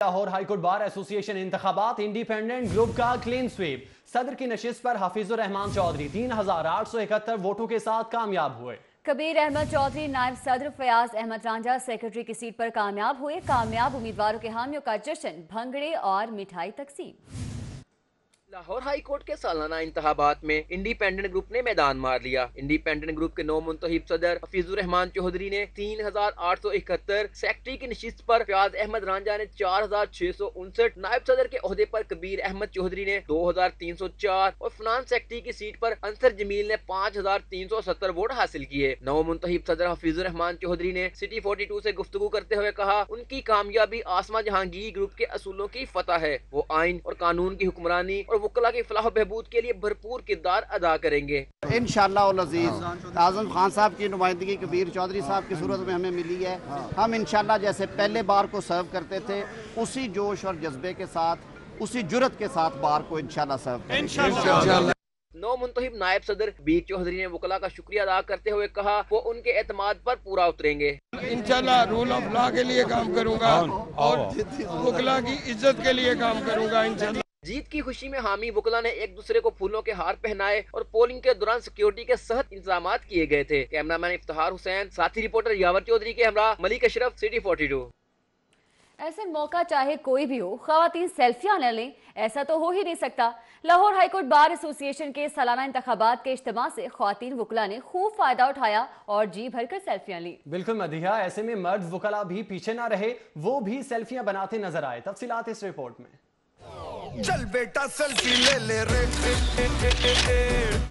Lahore high court bar ایسوسی ایشن انتخابات انڈیپینڈنٹ گروپ کا کلین سویپ، صدر کی نشست پر حفیظ الرحمان چودھری 3871 ووٹوں کے ساتھ کامیاب ہوئے۔ کبیر احمد چودھری نائب صدر، فیاض احمد رانجھا سیکرٹری کی سیٹ پر کامیاب ہوئے۔ کامیاب امیدواروں کے حامیوں کا جشن، بھنگڑے اور مٹھائی تقسیم۔ لاہور ہائی کورٹ کے سالانہ انتخابات میں انڈیپینڈنٹ گروپ نے میدان مار لیا۔ انڈیپینڈنٹ گروپ کے نو منتخب صدر حفیظ الرحمان چودھری نے 3871، سیکرٹری کی نشست پر فیاض احمد رانجھا نے 4659، نائب صدر کے عہدے پر کبیر احمد چودھری نے 2304 اور فنانس سیکرٹری کی سیٹ پر انصر جمیل نے 5370 ووٹ حاصل کیے۔ نو منتخب صدر حفیظ الرحمان چودھری نے سٹی 42 سے گفتگو کرتے ہوئے کہا، ان کی کامیابی آسما جہانگیر گروپ کے اصولوں کی فتح ہے۔ وہ آئین اور قانون کی حکمرانی اور وکلا کی فلاح و بہبود کے لیے بھرپور کردار ادا کریں گے۔ انشاءاللہ العزیز اعظم خان صاحب کی نمائندگی کبیر چودھری صاحب کی صورت میں ہمیں ملی ہے۔ ہم انشاءاللہ جیسے پہلے بار کو سرو کرتے تھے اسی جوش اور جذبے کے ساتھ، اسی جرت کے ساتھ بار کو انشاءاللہ سرو کریں گے۔ نو منتخب نائب صدر کبیر چودھری نے وکلا کا شکریہ ادا کرتے ہوئے کہا، وہ ان کے اعتماد پر پورا اتریں گے۔ انشاءاللہ رول آف لا کے لیے کام کروں گا اور وکلا کی عزت کے لیے کام کروں گا انشاءاللہ۔ جیت کی خوشی میں حامی وکلا نے ایک دوسرے کو پھولوں کے ہار پہنائے اور پولنگ کے دوران سیکیورٹی کے سخت انتظامات کیے گئے تھے۔ کیمرامین افتخار حسین، ساتھی رپورٹر یاور چودھری کے ہمراہ ملک اشرف، سٹی 42۔ ایسے موقع چاہے کوئی بھی ہو، خواتین سیلفیاں نہ لیں، ایسا تو ہو ہی نہیں سکتا۔ لاہور ہائی کورٹ بار ایسوسی ایشن کے سالانہ انتخابات کے اجتماع سے خواتین وکلا نے خوب فائدہ اٹھایا اور جی بھر کر سیلفیاں لی۔ بالکل مدیحہ، ایسے میں مرد وکلا بھی پیچھے نہ رہے، وہ بھی سیلفیاں بناتے نظر آئے۔ تفصیلات اس رپورٹ میں۔ چل بیٹا سیلفی لے لے رے۔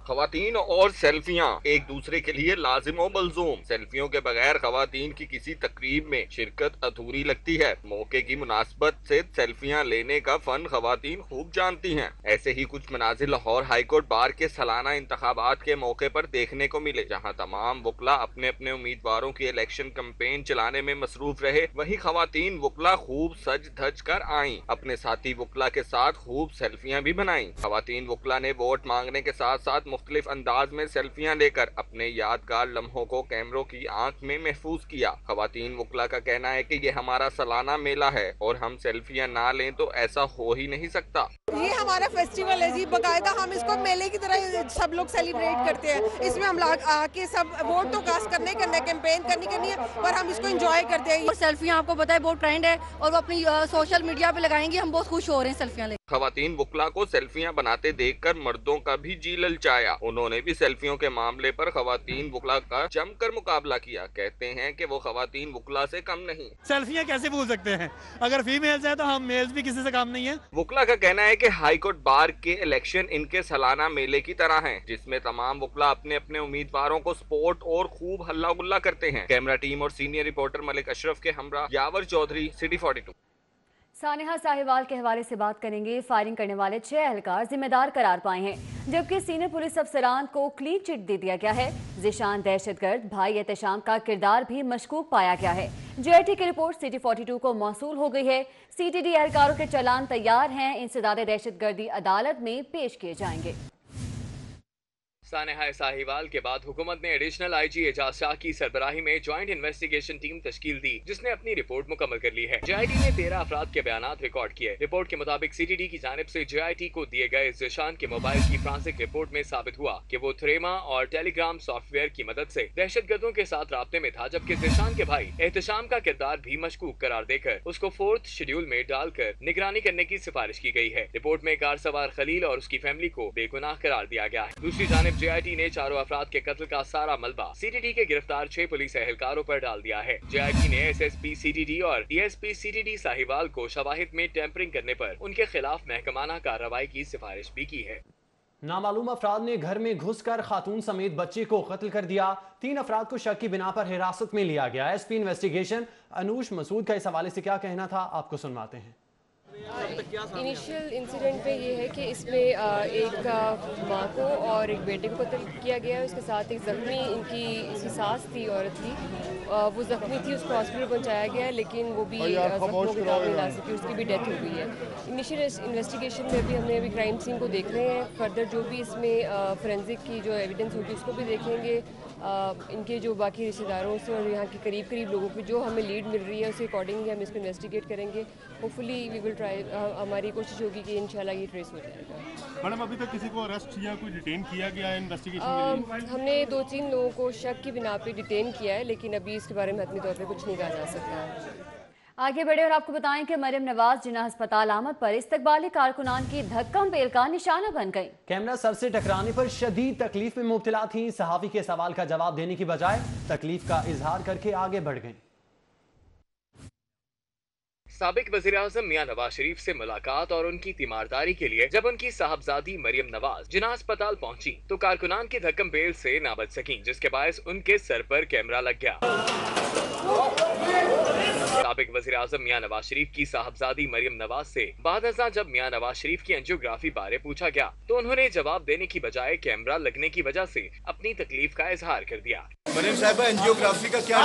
خواتین اور سیلفیاں ایک دوسرے کے لیے لازم و ملزوم۔ سیلفیوں کے بغیر خواتین کی کسی تقریب میں شرکت ادھوری لگتی ہے۔ موقع کی مناسبت سے سیلفیاں لینے کا فن خواتین خوب جانتی ہیں۔ ایسے ہی کچھ مناظر لاہور ہائی کورٹ بار کے سالانہ انتخابات کے موقع پر دیکھنے کو ملے، جہاں تمام وکلا اپنے اپنے امیدواروں کی الیکشن کمپین چلانے میں مصروف رہے، وہیں خواتین وکلا خوب سج دھج کر آئیں، اپنے ساتھی وکلا کے ساتھ خوب سیلفیاں بھی بنائیں۔ خواتین وکلا نے ووٹ مانگنے کے ساتھ ساتھ مختلف انداز میں سیلفیاں لے کر اپنے یادگار لمحوں کو کیمروں کی آنکھ میں محفوظ کیا۔ خواتین وکلا کا کہنا ہے کہ یہ ہمارا سالانہ میلہ ہے اور ہم سیلفیاں نہ لیں تو ایسا ہو ہی نہیں سکتا۔ یہ ہمارا فیسٹیول ہے جی، باقاعدہ ہم اس کو میلے کی طرح سب لوگ سیلیبریٹ کرتے ہیں۔ اس میں ہم آ کے سب ووٹ تو کاسٹ کرنا ہے، کیمپین کرنی ہے، پر ہم اس کو انجوائے کرتے ہیں۔ اور سیلفیاں آپ کو پتہ ہے بہت ٹرینڈ ہے اور وہ اپنی سوشل میڈیا پہ لگائیں گے، ہم بہت خوش ہو رہے ہیں سیلفیاں لے۔ خواتین وکلا کو سیلفیاں بناتے دیکھ کر مردوں کا بھی جی للچایا۔ انہوں نے بھی سیلفیوں کے معاملے پر خواتین وکلا کا جم کر مقابلہ کیا۔ کہتے ہیں کہ وہ خواتین وکلا سے کم نہیں۔ سیلفیاں کیسے بھول سکتے ہیں؟ اگر فیمیلز ہیں تو ہم میلز بھی کسی سے کم نہیں ہیں۔ وکلا کا کہنا ہے کہ ہائی کورٹ بار کے الیکشن ان کے سالانہ میلے کی طرح ہیں، جس میں تمام وکلا اپنے اپنے امیدواروں کو سپورٹ اور خوب ہلا گلا کرتے ہیں۔ کیمرہ ٹیم اور سینئر رپورٹر ملک اشرف کے ہمراہ یاور چودھری، سٹی 42۔ سانحہ ساہیوال کے حوالے سے بات کریں گے۔ فائرنگ کرنے والے 6 اہلکار ذمہ دار قرار پائے ہیں، جبکہ سینئر پولیس افسران کو کلین چٹ دے دیا گیا ہے۔ ذیشان دہشت گرد بھائی احتشام کا کردار بھی مشکوک پایا گیا ہے۔ جے آئی ٹی کی رپورٹ سٹی 42 کو موصول ہو گئی ہے۔ سی ٹی ڈی اہلکاروں کے چلان تیار ہیں، انسداد دہشت گردی عدالت میں پیش کیے جائیں گے۔ سانحہ ساہیوال کے بعد حکومت نے ایڈیشنل آئی جی اعجاز شاہ کی سربراہی میں جوائنٹ انویسٹیگیشن ٹیم تشکیل دی، جس نے اپنی رپورٹ مکمل کر لی ہے۔ جے آئی ٹی نے 13 افراد کے بیانات ریکارڈ کیے۔ رپورٹ کے مطابق سی ٹی ڈی کی جانب سے جے آئی ٹی کو دیے گئے ذیشان کے موبائل کی فرانسک رپورٹ میں ثابت ہوا کہ وہ تھریما اور ٹیلی گرام سافٹ ویئر کی مدد سے دہشت گردوں کے ساتھ رابطے میں تھا، جبکہ ذیشان کے بھائی احتشام کا کردار بھی مشکوک قرار دے کر اس کو 4تھ شیڈول میں ڈال کر نگرانی کرنے کی سفارش کی گئی ہے۔ رپورٹ میں کار سوار خلیل اور اس کی فیملی کو بے گناہ قرار دیا گیا ہے۔ دوسری جانب جے آئی ٹی نے چاروں افراد کے قتل کا سارا ملبہ سی ٹی ڈی کے گرفتار 6 پولیس اہلکاروں پر ڈال دیا ہے۔ جے آئی ٹی نے S S P C T D اور D S P C T D Sahiwal کو شواہد میں ٹیمپرنگ کرنے پر ان کے خلاف محکمانہ کارروائی کی سفارش بھی کی ہے۔ نامعلوم افراد نے گھر میں گھس کر خاتون سمیت بچے کو قتل کر دیا۔ 3 افراد کو شک کی بنا پر حراست میں لیا گیا۔ ایس پی انویسٹیگیشن انوش مسعود کا اس حوالے سے کیا کہنا تھا، آپ کو سنواتے ہیں۔ انیشیل انسیڈنٹ پہ یہ ہے کہ اس میں ایک ماں کو اور ایک بیٹے کو قتل کیا گیا ہے، اس کے ساتھ ایک زخمی ان کی ساس تھی، عورت تھی، وہ زخمی تھی، اس کو ہاسپٹل پہنچایا گیا ہے لیکن وہ بھی زخموں کے کام نہیں لا سکی، اس کی بھی ڈیتھ ہو گئی ہے۔ انیشیل انویسٹیگیشن میں بھی ہم نے ابھی کرائم سین کو دیکھ رہے ہیں، فردر جو بھی اس میں فورینزک کی جو ایویڈنس ہوگی اس کو بھی دیکھیں گے، इनके जो बाकी रिश्तेदारों से और यहाँ के करीब लोगों की जो हमें लीड मिल रही है उसके अकॉर्डिंगली हम इसको इन्वेस्टिगेट करेंगे। होपफुली वी विल ट्राई, हमारी कोशिश होगी कि इंशाल्लाह ये ट्रेस हो जाएगा। मैडम अभी तक किसी को अरेस्ट या कोई डिटेन किया गया है इन्वेस्टिगेशन के लिए? हमने 2-3 लोगों को शक की बिना पे डिटेन किया है, लेकिन अभी इसके बारे में हतमी तौर पे कुछ नहीं कहा जा सकता। आगे बढ़े और आपको बताएं कि मरियम नवाज जिन्ना अस्पताल आमद पर इस्तकबाली कारकुनान की धक्कम पेल का निशाना बन गई। कैमरा सर से टकराने पर शदीद तकलीफ में मुब्तला थी। सहाफी के सवाल का जवाब देने की बजाय तकलीफ का इजहार करके आगे बढ़ गई। साबिक वज़ीर-ए-आज़म मियां नवाज शरीफ से मुलाकात और उनकी तीमारदारी के लिए जब उनकी साहबजादी मरियम नवाज जिन्ना अस्पताल पहुंची तो कारकुनान की धक्कम पेल से ना बच सकी, जिसके बायस उनके सर पर कैमरा लग गया। साबिक वज़ीर-ए-आज़म मियां नवाज शरीफ की साहबजादी मरियम नवाज से बाद अज़ां जब मियां नवाज शरीफ की एंजियोग्राफी बारे पूछा गया तो उन्होंने जवाब देने की बजाय कैमरा लगने की वजह से अपनी तकलीफ का इजहार कर दिया। मरियम साहिबा एंजियोग्राफी का क्या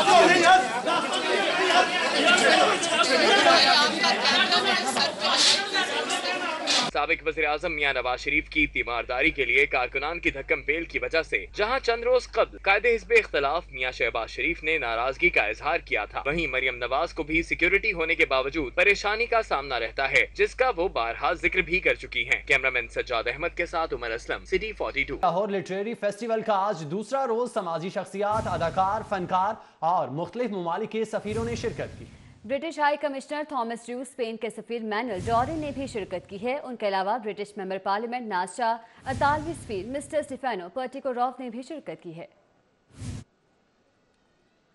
साबिक वज़ीर-ए-आज़म मियां नवाज शरीफ की तीमारदारी के लिए कारकुनान की धक्कम पेल की वजह से जहां चंद रोज कबल कायदे हिज़्ब इख्तिलाफ मियां शहबाज शरीफ ने नाराजगी का इजहार किया था, वहीं मरियम नवाज को भी सिक्योरिटी होने के बावजूद परेशानी का सामना रहता है, जिसका वो बारहा जिक्र भी कर चुकी हैं। कैमरामैन सज्जाद अहमद के साथ Umar Aslam, city 42। Lahore literary festival का आज दूसरा रोज समाजी शख्सियात, अदाकार, फनकार और मुख्तलिफ ममालिक के सफीरों ने शिरकत की। British high commissioner Thomas Drew, Spain के सफीर मैनुअल डोरिन ने भी शिरकत की है। उनके अलावा ब्रिटिश मेंबर पार्लियामेंट नाज़, अतालवी सफीर मिस्टर स्टीफेनो पर्टिकोरॉफ ने भी शिरकत की है।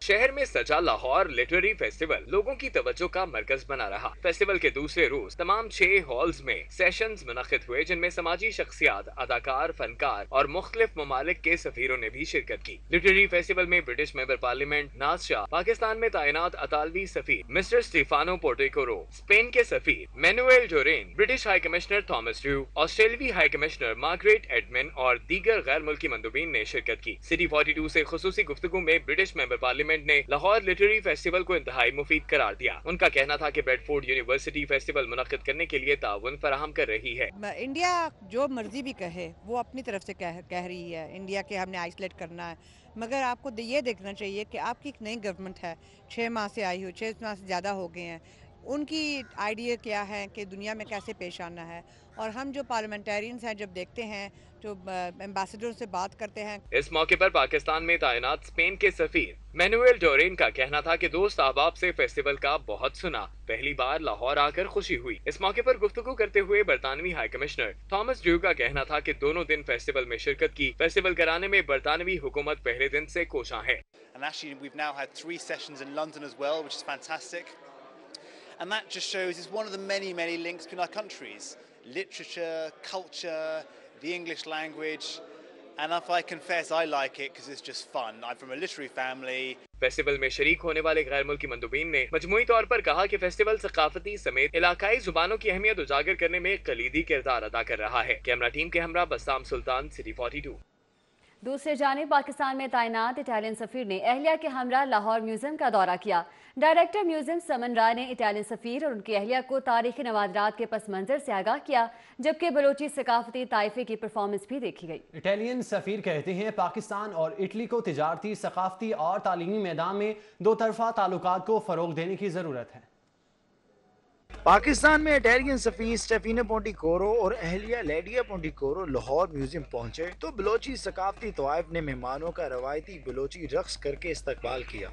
शहर में सजा लाहौर लिटरेरी फेस्टिवल लोगों की तवज्जो का मरकज बना रहा। फेस्टिवल के दूसरे रोज तमाम 6 हॉल्स में सेशंस मुनक्किद हुए, जिनमें समाजी शख्सियात, अदाकार, फनकार और मुख्तलिफ ममालिक के सफीरों ने भी शिरकत की। लिटरेरी फेस्टिवल में British member parliament Naz Shah, Pakistan में तैनात अतालवी सफीर मिस्टर स्टीफानो पोर्टिकोरो, स्पेन के सफीर Manuel Duran, British high commissioner Thomas Drew, ऑस्ट्रेलियाई हाई कमिश्नर मार्गरेट एडमिन और दीगर गैर मुल्की मंदूबीन ने शिरकत की। सिटी 42 से खुसूसी गुफ्तगू में ब्रिटिश मेंबर पार्लियामेंट ने लाहौर लिटरेरी फेस्टिवल को इंतहाई मुफीद करार दिया। उनका कहना था कि ब्रेडफोर्ड यूनिवर्सिटी फेस्टिवल मुनक्किद करने के लिए ताउन फराहम कर रही है। इंडिया जो मर्जी भी कहे वो अपनी तरफ से कह रही है इंडिया के हमने आइसोलेट करना है, मगर आपको ये देखना चाहिए कि आपकी एक नई गवर्नमेंट है, 6 माह से आई हुई, 6 माह से ज़्यादा हो गए हैं। उनकी आइडिया क्या है कि दुनिया में कैसे पेश आना है, और हम जो पार्लियामेंटेरियंस हैं जब देखते हैं जो एम्बेसडर से बात करते हैं। इस मौके पर पाकिस्तान में तैनात स्पेन के सफीर मैनुएल डोरेन का कहना था कि दोस्त अहबाब से फेस्टिवल का बहुत सुना, पहली बार लाहौर आकर खुशी हुई। इस मौके पर गुफ्तगू करते हुए बरतानवी हाई कमिश्नर थॉमस ड्रू का कहना था कि दोनों दिन फेस्टिवल में शिरकत की। फेस्टिवल कराने में बरतानवी हुकूमत पहले दिन से कोशां है। And actually we've now had 3 sessions in London as well, which is fantastic. And that just shows it's one of the many links between our countries. Literature, culture, the English language. And if I confess, I like it because it's just fun. I'm from a literary family. Festival में शरीक होने वाले गैर मुल्की मंदूबीन ने मजमूई तौर पर कहा कि फेस्टिवल सकाफती समेत इलाकाई जुबानों की अहमियत उजागर करने में कलीदी किरदार अदा कर रहा है। कैमरा टीम के हमरा बस्साम सुल्तान, सिटी 42। दूसरी जानिब पाकिस्तान में तैनात इटालियन सफीर ने अहलिया के हमरा लाहौर म्यूजियम का दौरा किया। डायरेक्टर म्यूजियम समन राय ने इटालियन सफीर और उनकी अहलिया को तारीखी नवादरात के पस मंजर से आगाह किया, जबकि बलोची सकाफती ताइफे की परफॉर्मेंस भी देखी गई। इटालियन सफीर कहते हैं पाकिस्तान और इटली को तिजारती, सकाफती और तालीमी मैदान में दो तरफा ताल्लुकात को फरोग देने की जरूरत है। पाकिस्तान में इटालियन सफीर स्टेफिनो पोंटिकोरो और अहलिया लेडिया पोंटिकोरो लाहौर म्यूजियम पहुंचे तो बलोची सकाफती तवाइफ ने मेहमानों का रवायती बलोची रक्स करके इस्तकबाल किया।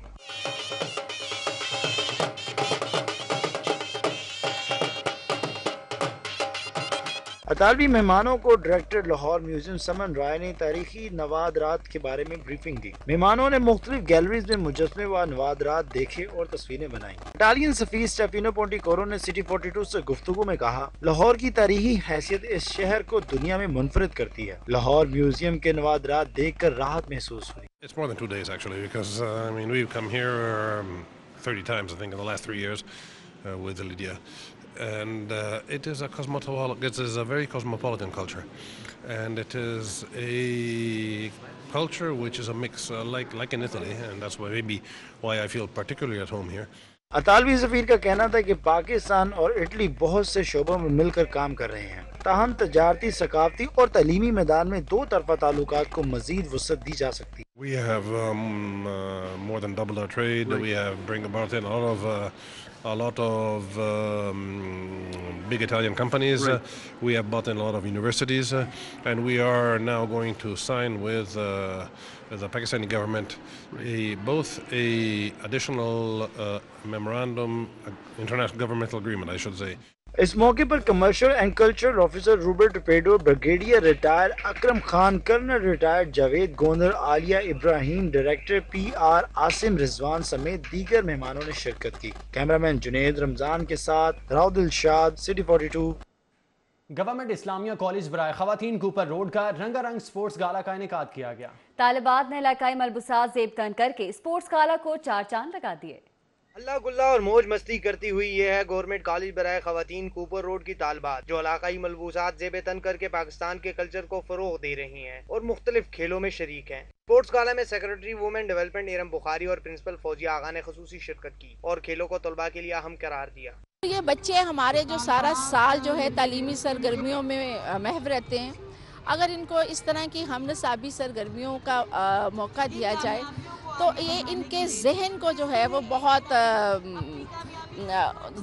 अतालवी मेहमानों को डायरेक्टर लाहौर म्यूजियम समन राय ने तारीखी नवादरात के बारे में ब्रीफिंग दी। मेहमानों ने मुख्तलिफ गैलरीज में मुजस्मे व नवादरात देखे और तस्वीरें बनाई। इटालियन सफीर स्टेफिनो पोंटिकोरो ने सिटी 42 से गुफ्तगू में कहा, लाहौर की तारीखी हैसियत इस शहर को दुनिया में मुनफरिद करती है। लाहौर म्यूजियम के नवादरात देख कर राहत महसूस हुई। It's more than 2 days actually, because I mean we've come here 30 times I think in the last 3 years with Lydia. And it is a very cosmopolitan culture, and it is a culture which is a mix like in Italy, and that's why I feel particularly at home here. अतालवी सफीर का कहना था कि पाकिस्तान और Italy बहुत से शोबों में मिलकर काम कर रहे हैं, ताहम तजारती, सकाफती और तालीमी मैदान में दो तरफा ताल्लुकात को मजीद वसअत दी जा सकती है। We have more than doubled our trade. We have brought in a lot of big Italian companies. We have bought in a lot of universities, and we are now going to sign with the Pakistani government both a additional memorandum, international governmental agreement, I should say. اس موقع پر commercial and cultural officer Robert Pedo, brigadier retire Akram Khan, colonel retire Javed Gondar, Aliya Ibrahim, director PR Asim Rizwan سمیت دیگر مہمانوں نے شرکت کی۔ Cameraman Junaid رمضان کے ساتھ راؤ دلشاد، سٹی 42۔ گورنمنٹ اسلامیہ کالج برائے خواتین کوپر روڈ کا رنگا رنگ سپورٹس گالا کا انعقاد کیا گیا۔ طالبات نے علاقائی ملبوسات زیب تن کر کے سپورٹس گالا کو 4 چاند لگا دیے۔ اللہ گلہ اور موج مستی کرتی ہوئی یہ ہے گورنمنٹ کالج برائے خواتین کوپر روڈ کی طالبات، جو علاقائی ملبوسات زیب تن کر کے پاکستان کے کلچر کو فروغ دے رہی ہیں اور مختلف کھیلوں میں شریک ہیں۔ اسپورٹس گالا میں سیکرٹری وومن ڈیولپمنٹ ایرم بخاری اور پرنسپل فوزیہ آغا نے خصوصی شرکت کی اور کھیلوں کو طلباء کے لیے اہم قرار دیا۔ یہ بچے ہمارے جو سارا سال جو ہے تعلیمی سرگرمیوں میں محو رہتے ہیں، اگر ان کو اس طرح کی ہم نصابی سرگرمیوں کا موقع دیا جائے تو یہ ان کے ذہن کو جو ہے وہ بہت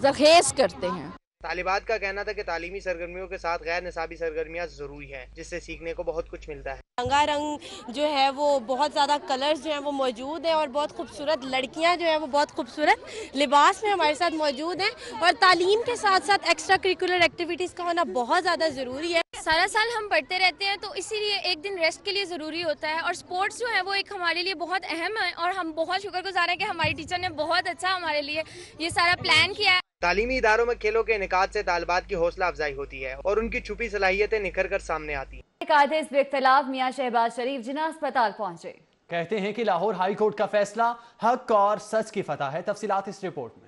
زرخیز کرتے ہیں۔ طالبات کا کہنا تھا کہ تعلیمی سرگرمیوں کے ساتھ غیر نصابی سرگرمیاں ضروری ہیں، جس سے سیکھنے کو بہت کچھ ملتا ہے۔ رنگا رنگ جو ہے وہ بہت زیادہ کلرز جو ہیں وہ موجود ہیں اور بہت خوبصورت لڑکیاں جو ہیں وہ بہت خوبصورت لباس میں ہمارے ساتھ موجود ہیں، اور تعلیم کے ساتھ ساتھ ایکسٹرا کریکولر ایکٹیویٹیز کا ہونا بہت زیادہ ضروری ہے۔ سارا سال ہم پڑھتے رہتے ہیں تو اسی لیے ایک دن ریسٹ کے لیے ضروری ہوتا ہے، اور سپورٹس جو ہے وہ ایک ہمارے لیے بہت اہم ہے، اور ہم بہت شکر گزار ہیں کہ ہماری ٹیچر نے بہت اچھا ہمارے لیے یہ سارا پلان کیا ہے۔ تعلیمی اداروں میں کھیلوں کے انعقاد سے طالبات کی حوصلہ افزائی ہوتی ہے اور ان کی چھپی صلاحیتیں نکھر کر سامنے آتی ہیں۔ قائد حزب اختلاف میاں شہباز شریف جناح اسپتال پہنچے۔ کہتے ہیں کہ لاہور ہائی کورٹ کا فیصلہ حق اور سچ کی فتح ہے۔ تفصیلات اس رپورٹ میں۔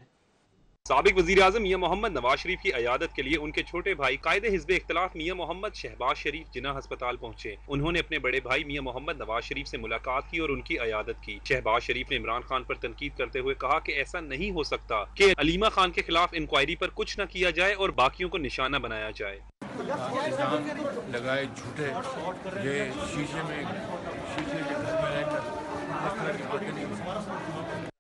سابق وزیر اعظم میاں محمد نواز شریف کی عیادت کے لیے ان کے چھوٹے بھائی قائد حزب اختلاف میاں محمد شہباز شریف جناح ہسپتال پہنچے۔ انہوں نے اپنے بڑے بھائی میاں محمد نواز شریف سے ملاقات کی اور ان کی عیادت کی۔ شہباز شریف نے عمران خان پر تنقید کرتے ہوئے کہا کہ ایسا نہیں ہو سکتا کہ علیمہ خان کے خلاف انکوائری پر کچھ نہ کیا جائے اور باقیوں کو نشانہ بنایا جائے۔ لگائے جھوٹے یہ شیشے کے گھر میں رہ کر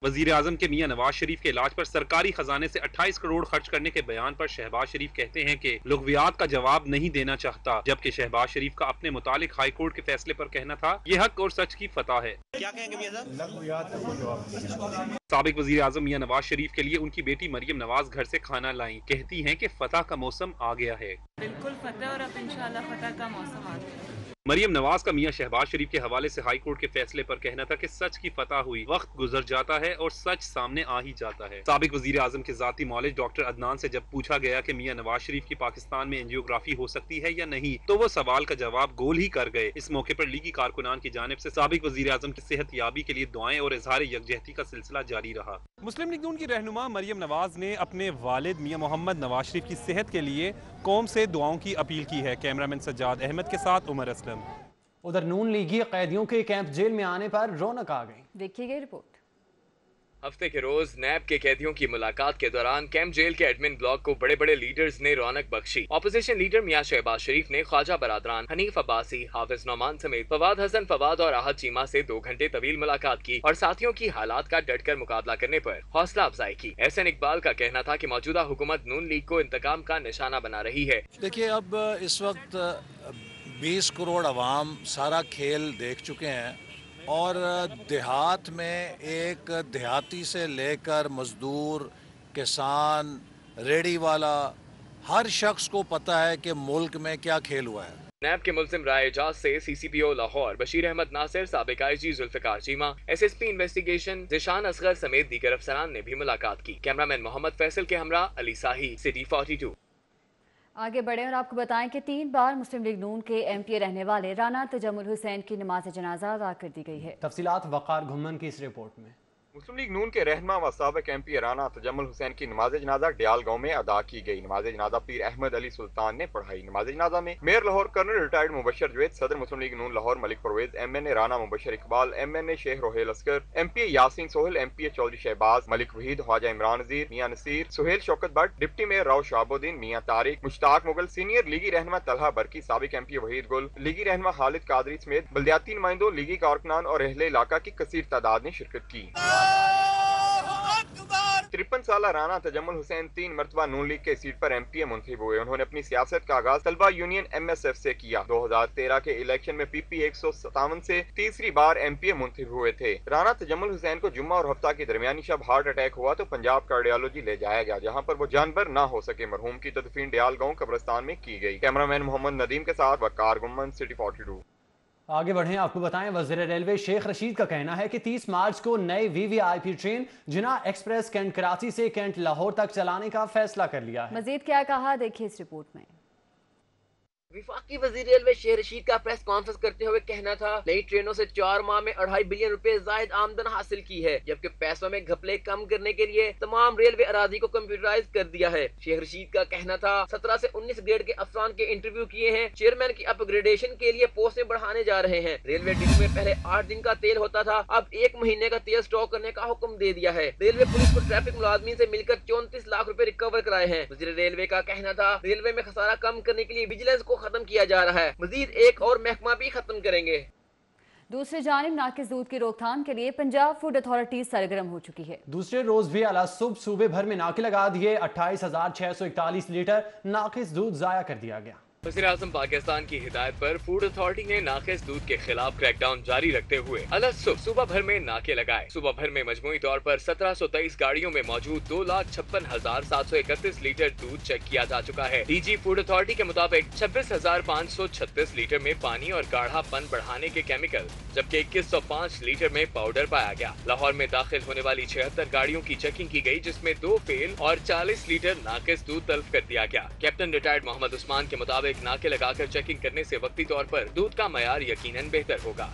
وزیر اعظم کے میاں نواز شریف کے علاج پر سرکاری خزانے سے 28 کروڑ خرچ کرنے کے بیان پر شہباز شریف کہتے ہیں کہ لغویات کا جواب نہیں دینا چاہتا، جبکہ شہباز شریف کا اپنے متعلق ہائی کورٹ کے فیصلے پر کہنا تھا یہ حق اور سچ کی فتح ہے۔ کیا کہیں گے میاں صاحب؟ لغویات کا جواب نہیں۔ سابق وزیر اعظم میاں نواز شریف کے لیے ان کی بیٹی مریم نواز گھر سے کھانا لائیں، کہتی ہیں کہ فتح کا موسم آ گیا ہے۔ بالکل فتح، اور اب انشاءاللہ فتح کا موسم آ گیا ہے۔ مریم نواز کا میاں شہباز شریف کے حوالے سے ہائی کورٹ کے فیصلے پر کہنا تھا کہ سچ کی فتح ہوئی، وقت گزر جاتا ہے اور سچ سامنے آ ہی جاتا ہے۔ سابق وزیر اعظم کے ذاتی معالج ڈاکٹر عدنان سے جب پوچھا گیا کہ میاں نواز شریف کی پاکستان میں اینجیوگرافی ہو سکتی ہے یا نہیں، تو وہ سوال کا جواب گول ہی کر گئے۔ اس موقع پر لیگی کارکنان کی جانب سے سابق وزیر اعظم کی صحت یابی کے لیے دعائیں اور اظہار یکجہتی کا سلسلہ جاری رہا۔ مسلم لیگ نون کی رہنما مریم نواز نے اپنے والد میاں محمد نواز شریف کی صحت کے لیے قوم سے دعاؤں کی اپیل کی ہے۔ کیمرامین سجاد احمد کے ساتھ عمر اسلم۔ ادھر نون لیگی قیدیوں کے کیمپ جیل میں آنے پر رونق آ گئی۔ دیکھیے گئی رپورٹ۔ ہفتے کے روز نیب کے قیدیوں کی ملاقات کے دوران کیمپ جیل کے ایڈمن بلاک کو بڑے بڑے لیڈرز نے رونق بخشی۔ اپوزیشن لیڈر میاں شہباز شریف نے خواجہ برادران، حنیف عباسی، حافظ نعمان سمیت فواد حسن فواد اور راحت چیمہ سے 2 گھنٹے طویل ملاقات کی اور ساتھیوں کی حالات کا ڈٹ کر مقابلہ کرنے پر حوصلہ افزائی کی۔ احسن اقبال کا کہنا تھا کہ موجودہ حکومت نون لیگ کو انتقام کا نشانہ بنا رہی ہے۔ دیکھیے اب اس وقت 20 کروڑ عوام سارا کھیل دیکھ چکے ہیں، اور دیہات میں ایک دیہاتی سے لے کر مزدور، کسان، ریڑھی والا، ہر شخص کو پتہ ہے کہ ملک میں کیا کھیل ہوا ہے۔ نیب کے ملزم رائے اعجاز سے سی سی پی او لاہور بشیر احمد ناصر، سابق I G Zulfiqar Cheema, S S P investigation Zeeshan Asghar سمیت دیگر افسران نے بھی ملاقات کی۔ کیمرامین محمد فیصل کے ہمراہ علی ساہی، سٹی 42۔ آگے بڑھیں اور آپ کو بتائیں کہ 3 بار مسلم لیگ نون کے ایم پی رہنے والے رانا تجمل حسین کی نماز جنازہ ادا کر دی گئی ہے۔ تفصیلات وقار گھمن کی اس رپورٹ میں۔ मुस्लिम लीग नून के रहनमा व साबिक MP राना तजम्मुल हुसैन की नमाज जनाजा डियाल गांव में अदा की गई। नमाज जनाजा पीर अहमद अली सुल्तान ने पढ़ाई। नमाज जनाजा में mayor Lahore colonel retired Mubashir Javed, सदर Muslim League Noon Lahore Malik Pervez, MNA Rana Mubashir Iqbal, MNA Sheikh Rohail Askar, MPA Yasin Sohail, MPA Chaudhry Shahbaz, Malik Waheed, Khawaja Imran Nazir, Mian Naseer, Suhail Shaukat Bhatt, deputy mayor Rao Shahabuddin, Mian Tariq, Mushtaq Mughal, senior लीगी रहनमा तलहा बरकी, साबिक MP वहीद गुल, लीगी रहनमा खालिद कादरी समेत बल्दियाती नुमाइंदों, लीगी कारकुनान और अहले इलाका की कसीर तादाद ने शिरकत की। 53 साल राना तजम्मुल हुसैन 3 मरतबा नून लीग के सीट पर MPA मुंतखब हुए। उन्होंने अपनी सियासत का आगाज तलबा यूनियन MSF से किया। 2013 के इलेक्शन में PP 157 से तीसरी बार MPA मुंतखब हुए थे। राना तजम्मुल हुसैन को जुम्मा और हफ्ता की दरमियानी शब हार्ट अटैक हुआ तो पंजाब कार्डियोलॉजी ले जाया गया, जहाँ पर वो जानबर ना हो सके। मरहूम की तदफीन डियाल गांव कब्रिस्तान में की गई। कैमरामैन मोहम्मद नदीम के साथ वकार गुम्मन, सिटी 42। आगे बढ़ें, आपको बताएं वज़ीर रेलवे शेख रशीद का कहना है कि 30 मार्च को नई VVIP ट्रेन जिन्ना एक्सप्रेस कैंट कराची से कैंट लाहौर तक चलाने का फैसला कर लिया है। मजीद क्या कहा देखिए इस रिपोर्ट में। विफाकी वजीर रेलवे शेख रशीद का प्रेस कॉन्फ्रेंस करते हुए कहना था, नई ट्रेनों से 4 माह में 2.5 बिलियन रुपए जायद आमदन हासिल की है, जबकि पैसों में घपले कम करने के लिए तमाम रेलवे अराजी को कंप्यूटराइज कर दिया है। शेख रशीद का कहना था, 17 से 19 ग्रेड के अफसरान के इंटरव्यू किए हैं, चेयरमैन की अपग्रेडेशन के लिए पोस्टें बढ़ाने जा रहे हैं। रेलवे डिपो में पहले 8 दिन का तेल होता था, अब 1 महीने का तेल स्टॉक करने का हुक्म दे दिया है। रेलवे पुलिस को ट्रैफिक मुलाजमीन से मिलकर 34 लाख रुपए रिकवर कराए हैं। वजीर रेलवे का कहना था, रेलवे में खसारा कम करने के लिए विजिलेंस को खत्म किया जा रहा है, मजीद एक और महकमा भी खत्म करेंगे। दूसरी जानिब नाकिस दूध की रोकथाम के लिए पंजाब फूड अथॉरिटी सरगर्म हो चुकी है। दूसरे रोज भी अला सुबह सूबे भर में नाके लगा दिए। 28,641 लीटर नाकिस दूध जाया कर दिया गया। वज़ीर आज़म पाकिस्तान की हिदायत पर फूड अथॉरिटी ने नाकिस दूध के खिलाफ क्रैकडाउन जारी रखते हुए अलग सुबह भर में नाके लगाए। सुबह भर में मजमूई तौर पर 1723 गाड़ियों में मौजूद 2,56,731 लीटर दूध चेक किया जा चुका है। DG फूड अथॉरिटी के मुताबिक 26,536 लीटर में पानी और गाढ़ापन बढ़ाने के केमिकल, जबकि 2105 लीटर में पाउडर पाया गया। लाहौर में दाखिल होने वाली 76 गाड़ियों की चेकिंग की गई, जिसमें 2 फेल और 40 लीटर नाकिस दूध तल्फ कर दिया गया। कैप्टन रिटायर्ड मोहम्मद उस्मान के मुताबिक नाके लगाकर चेकिंग करने से वक्ती तौर पर दूध का मयार यकीनन बेहतर होगा।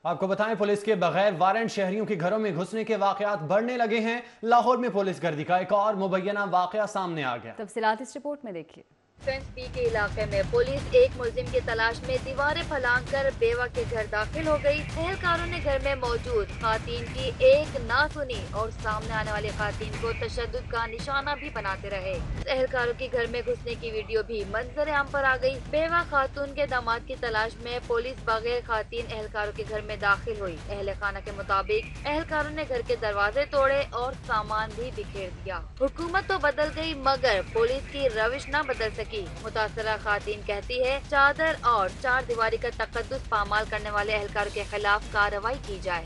आपको बताएं, पुलिस के बगैर वारंट शहरियों के घरों में घुसने के वाकयात बढ़ने लगे हैं। लाहौर में पुलिस गर्दी का एक और मुबैना वाकया सामने आ गया। तफसीलात इस रिपोर्ट में देखिए। फेंस पी के इलाके में पुलिस एक मुलजिम की तलाश में दीवारें फैलाकर कर बेवा के घर दाखिल हो गई। एहलकारों ने घर में मौजूद खातीन की एक ना सुनी और सामने आने वाली खातीन को तशद्दुद का निशाना भी बनाते रहे। एहलकारों की घर में घुसने की वीडियो भी मंजर आम पर आ गई। बेवा खातून के दामाद की तलाश में पुलिस बगैर खातीन एहलकारों के घर में दाखिल हुई। अहले खाना के मुताबिक एहलकारों ने घर के दरवाजे तोड़े और सामान भी बिखेर दिया। हुकूमत तो बदल गई मगर पुलिस की रविश न बदल सकी। मुतासरा खातीन कहती है, चादर और 4 दीवारी का तकद्दुस पामाल करने वाले एहलकारों के खिलाफ कार्रवाई की जाए।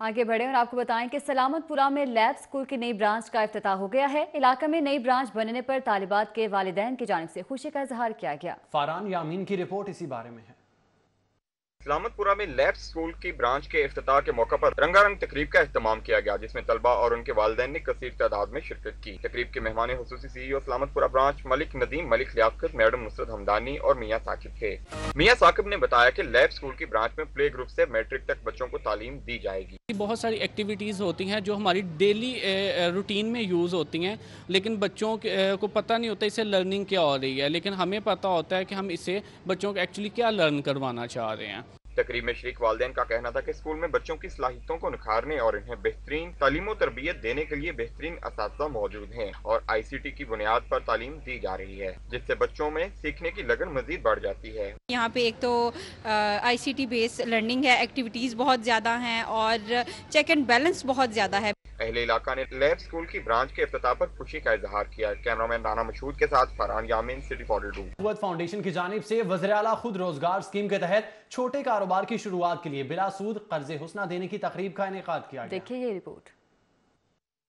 आगे बढ़े और आपको बताएं कि सलामतपुरा में लैब स्कूल की नई ब्रांच का इफ्तिताह हो गया है। इलाके में नई ब्रांच बनने पर तालिबात के वालिदैन की जानिब से खुशी का इजहार किया गया। फारान यामीन की रिपोर्ट इसी बारे में है। सलामतपुरा में लैब स्कूल की ब्रांच के इफ्तिताह के मौके पर रंगारंग तकरीब का एहतमाम किया गया, जिसमें तलबा और उनके वालिदैन ने कसीर तादाद में शिरकत की। तकरीब के मेहमान खुसूसी CEO Salamatpura branch Malik Nadeem, Malik Liaquat, madam Nusrat Hamdani और मियां साकिब थे। मियां साकिब ने बताया कि लैब स्कूल की ब्रांच में प्ले ग्रुप से मैट्रिक तक बच्चों को तालीम दी जाएगी। बहुत सारी एक्टिविटीज़ होती हैं जो हमारी डेली रूटीन में यूज़ होती हैं, लेकिन बच्चों को पता नहीं होता इससे लर्निंग क्या हो रही है, लेकिन हमें पता होता है कि हम इससे बच्चों को एक्चुअली क्या लर्न करवाना चाह रहे हैं। तकरीब में शरीक वालिदैन का कहना था कि स्कूल में बच्चों की सलाहियतों को निखारने और इन्हें बेहतरीन तालीम और तरबियत देने के लिए बेहतरीन असातिज़ा मौजूद हैं और ICT की बुनियाद पर तालीम दी जा रही है, जिससे बच्चों में सीखने की लगन मजीद बढ़ जाती है। यहाँ पे एक तो ICT बेस्ड लर्निंग है, एक्टिविटीज़ बहुत ज़्यादा हैं और चेक एंड बैलेंस बहुत ज़्यादा है। अहले इलाका ने लैब स्कूल की ब्रांच के इफ्तिताह पर खुशी का इजहार किया। कैमरामैन राना मशहूद के साथ फरहान यामीन, सिटी 42। कुव्वत फाउंडेशन की जानिब से वज़ीर आला खुद रोजगार स्कीम के तहत छोटे कारोबार की शुरुआत के लिए बिला सूद कर्ज हुस्ना देने की तकरीब का इनेकाद किया गया। देखिए ये रिपोर्ट।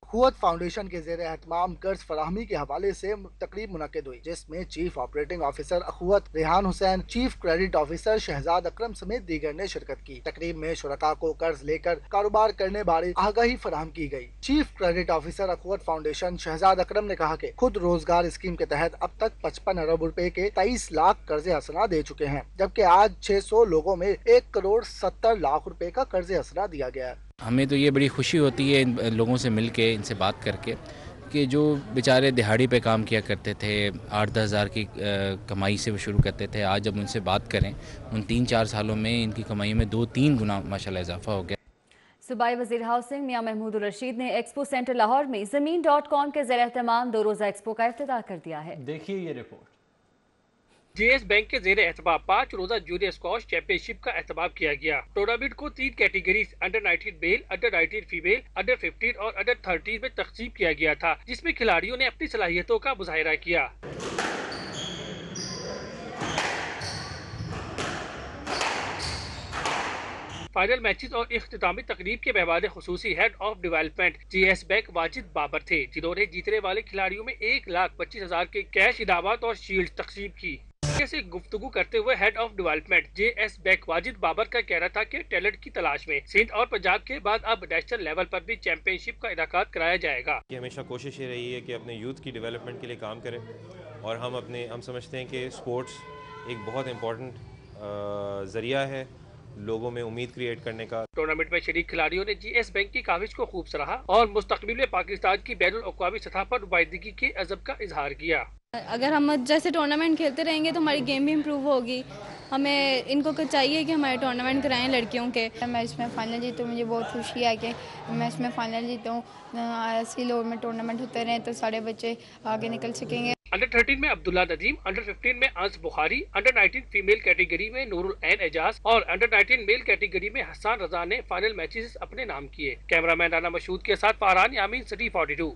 कुव्वत फाउंडेशन के ज़ेर एहतमाम कर्ज फराहमी के हवाले से तकरीब मुनक्किद हुई, जिसमें chief operating officer Akhuwat Rehan Hussain, chief credit officer Shahzad Akram समेत दीगर ने शिरकत की। तकरीब में शुरका को कर्ज लेकर कारोबार करने बारे आगाही फराहम की गई। Chief credit officer अखुवत foundation Shahzad अकरम ने कहा कि खुद रोजगार स्कीम के तहत अब तक 55 अरब रुपए के 23 लाख कर्ज हसना दे चुके हैं, जबकि आज 600 लोगों में 1 करोड़ 70 लाख रुपए का कर्ज हसना दिया गया है। हमें तो ये बड़ी खुशी होती है इन लोगों से मिल के, इनसे बात करके, कि जो बेचारे दिहाड़ी पे काम किया करते थे, 8-10 हज़ार की कमाई से वो शुरू करते थे, आज जब उनसे बात करें, उन 3-4 सालों में इनकी कमाई में 2-3 गुना माशाल्लाह इजाफा हो गया। सूबाई वज़ीर हाउसिंग मियां महमूद रशीद ने एक्सपो सेंटर लाहौर में ज़मीन.com के ज़ेर एहतमाम 2 रोज़ा एक्सपो का इफ्तिताह कर दिया है। देखिए ये रिपोर्ट। JS बैंक के जेर एहतमाम 5 रोजा जूनियर स्क्वॉश चैंपियनशिप का एहतमाम किया गया। टूर्नामेंट को 3 categories under 19 male, under 19 female, under 15 और अंडर 13 में तकसीम किया गया था, जिसमें खिलाड़ियों ने अपनी सलाहियतों का मुजाहिरा किया। फाइनल मैचेस और इख्तितामी तकरीब के मेहमान खुसूसी head of development JS bank Wajid Babar थे, जिन्होंने जीतने वाले खिलाड़ियों में 1,25,000 के कैश इनामात और शील्ड तकसीम की। से गुफ्तगू करते हुए head of development JS bank Wajid Babar का कहना था कि टैलेंट की तलाश में सिंध और पंजाब के बाद अब नेशनल लेवल पर भी चैंपियनशिप का इनेकाद कराया जाएगा। हमेशा कोशिश ये रही है कि अपने यूथ की डेवलपमेंट के लिए काम करें, और हम समझते हैं कि स्पोर्ट्स एक बहुत इम्पोर्टेंट ज़रिया है लोगों में उम्मीद क्रिएट करने का। टूर्नामेंट में शरीक खिलाड़ियों ने JS बैंक की काविश को खूब सराहा और मुस्तकबिल में पाकिस्तान की बैनुल अक़वामी सतह पर नुमाइंदगी के अज़म का इजहार किया। अगर हम जैसे टूर्नामेंट खेलते रहेंगे तो हमारी गेम भी इम्प्रूव होगी। हमें इनको चाहिए कि हमारे टूर्नामेंट कराएं लड़कियों के। मैं इसमें फाइनल जीतूँ, मुझे बहुत खुशी है कि मैं इसमें फाइनल जीतूँ। ऐसे लोग में टूर्नामेंट होते रहें तो सारे बच्चे आगे निकल सकेंगे। अंडर 13 में अब्दुल्ला नदीम, अंडर 15 में अंस बुखारी, अंडर 19 फीमेल कैटेगरी में नूरुल ऐन एजाज और अंडर 19 मेल कैटेगरी में हसन रजा ने फाइनल मैचेस अपने नाम किए। कैमरामैन राना मशहूद के साथ फारहान यामीन, सिटी 42।